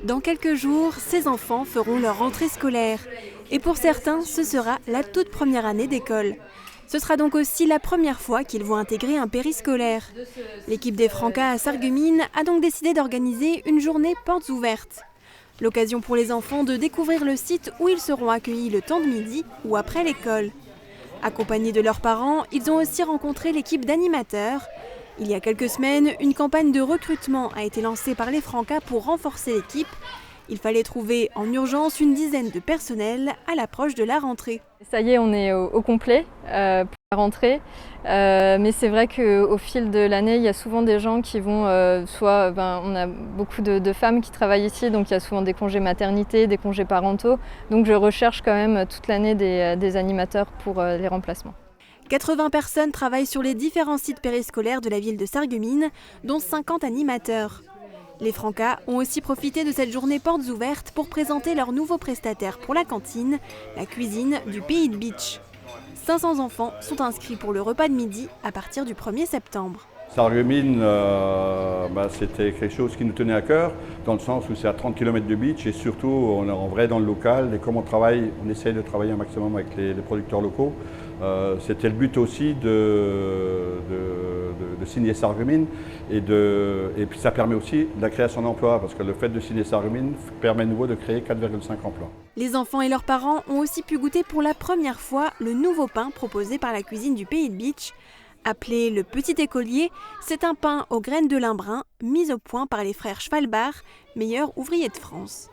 Dans quelques jours, ces enfants feront leur rentrée scolaire. Et pour certains, ce sera la toute première année d'école. Ce sera donc aussi la première fois qu'ils vont intégrer un périscolaire. L'équipe des Francas à Sarreguemines a donc décidé d'organiser une journée portes ouvertes. L'occasion pour les enfants de découvrir le site où ils seront accueillis le temps de midi ou après l'école. Accompagnés de leurs parents, ils ont aussi rencontré l'équipe d'animateurs. Il y a quelques semaines, une campagne de recrutement a été lancée par les Francas pour renforcer l'équipe. Il fallait trouver en urgence une dizaine de personnels à l'approche de la rentrée. Ça y est, on est au complet pour la rentrée, mais c'est vrai qu'au fil de l'année, il y a souvent des gens qui vont, on a beaucoup de femmes qui travaillent ici, donc il y a souvent des congés maternité, des congés parentaux, donc je recherche quand même toute l'année des animateurs pour les remplacements. 80 personnes travaillent sur les différents sites périscolaires de la ville de Sarreguemines, dont 50 animateurs. Les Francas ont aussi profité de cette journée portes ouvertes pour présenter leurs nouveaux prestataires pour la cantine, la cuisine du Pays de Bitche. 500 enfants sont inscrits pour le repas de midi à partir du 1er septembre. Sarreguemines, c'était quelque chose qui nous tenait à cœur, dans le sens où c'est à 30 km de Bitche et surtout on est en vrai dans le local et comme on essaye de travailler un maximum avec les producteurs locaux. C'était le but aussi de signer Sarreguemines et puis ça permet aussi de la création d'emplois parce que le fait de signer Sarreguemines permet à nouveau de créer 4,5 emplois. Les enfants et leurs parents ont aussi pu goûter pour la première fois le nouveau pain proposé par la cuisine du Pays de Bitche. Appelé le Petit Écolier, c'est un pain aux graines de lin brun mis au point par les frères Schwalbach, meilleurs ouvriers de France.